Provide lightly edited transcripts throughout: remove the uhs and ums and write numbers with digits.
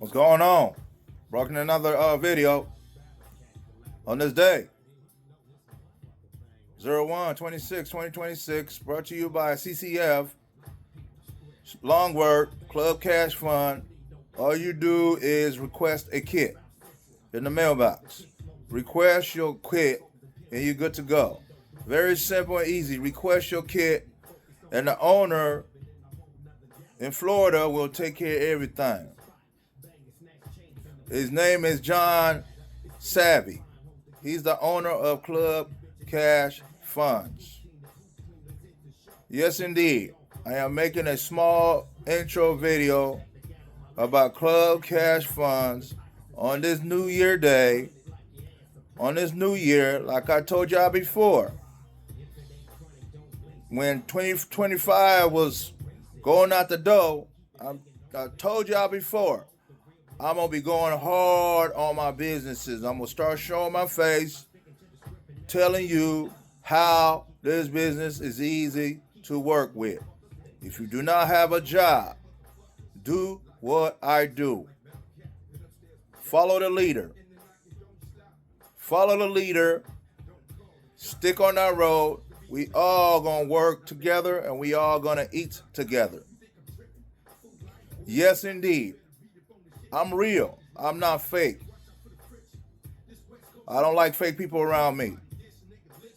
What's going on? Brought another video on this day. 01/26/2026, brought to you by CCF, long word, Club Cash Fund. All you do is request a kit in the mailbox. Request your kit and you're good to go. Very simple and easy. Request your kit and the owner in Florida will take care of everything. His name is John Savvy. He's the owner of Club Cash Funds. Yes, indeed. I am making a small intro video about Club Cash Funds on this New Year day. On this New Year, like I told y'all before, when 2025 was going out the door, I told y'all before, I'm going to be going hard on my businesses. I'm going to start showing my face, telling you how this business is easy to work with. If you do not have a job, do what I do. Follow the leader. Follow the leader. Stick on that road. We all going to work together and we all going to eat together. Yes, indeed. I'm real. I'm not fake. I don't like fake people around me.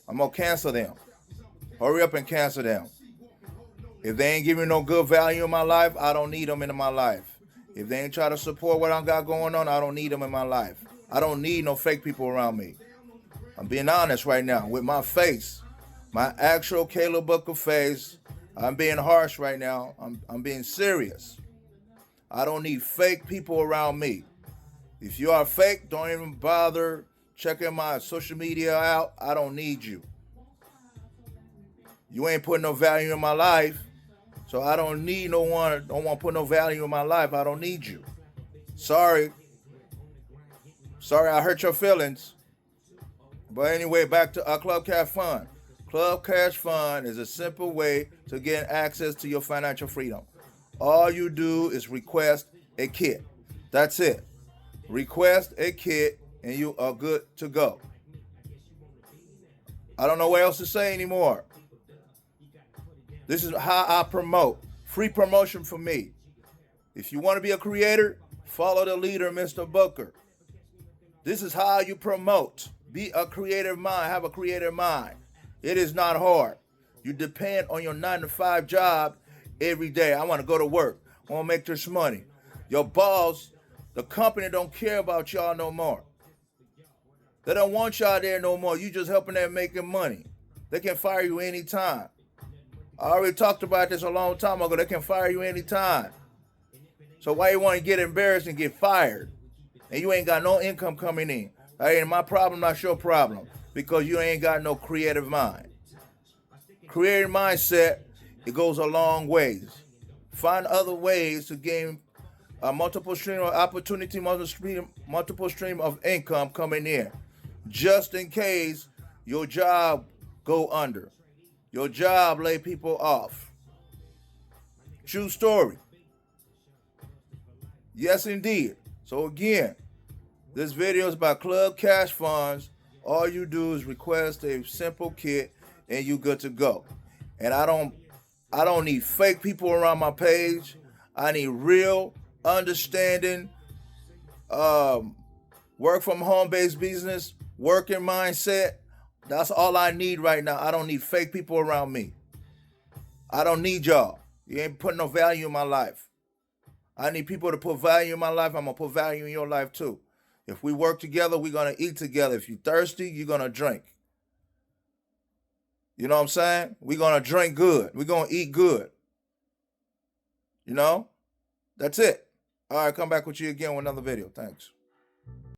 I'm going to cancel them. Hurry up and cancel them. If they ain't giving no good value in my life, I don't need them in my life. If they ain't try to support what I got going on, I don't need them in my life. I don't need no fake people around me. I'm being honest right now with my face. My actual Caleb Booker face. I'm being harsh right now. I'm being serious. I don't need fake people around me. If you are fake, don't even bother checking my social media out. I don't need you. You ain't putting no value in my life, so I don't need no one. Don't want to put no value in my life. I don't need you. Sorry. Sorry I hurt your feelings. But anyway, back to our Club Cash Fund. Club Cash Fund is a simple way to get access to your financial freedom. All you do is request a kit. That's it. Request a kit and you are good to go. I don't know what else to say anymore. This is how I promote. Free promotion for me. If you want to be a creator, follow the leader, Mr. Booker. This is how you promote. Be a creative mind. Have a creative mind. It is not hard. You depend on your 9-to-5 job every day. I want to go to work. I want to make this money. Your boss, the company don't care about y'all no more. They don't want y'all there no more. You just helping them making money. They can fire you anytime. I already talked about this a long time ago. They can fire you anytime. So why you want to get embarrassed and get fired? And you ain't got no income coming in. That ain't my problem, not your problem. Because you ain't got no creative mind. Creative mindset, it goes a long ways. Find other ways to gain a multiple stream of opportunity, multiple stream of income coming in. Just in case your job go under. Your job lay people off. True story. Yes, indeed. So again, this video is about Club Cash Funds. All you do is request a simple kit and you good to go. And I don't need fake people around my page. I need real, understanding, work from home-based business, working mindset. That's all I need right now. I don't need fake people around me. I don't need y'all. You ain't putting no value in my life. I need people to put value in my life. I'm going to put value in your life too. If we work together, we're going to eat together. If you're thirsty, you're going to drink. You know what I'm saying? We're going to drink good. We're going to eat good. You know? That's it. All right, come back with you again with another video. Thanks.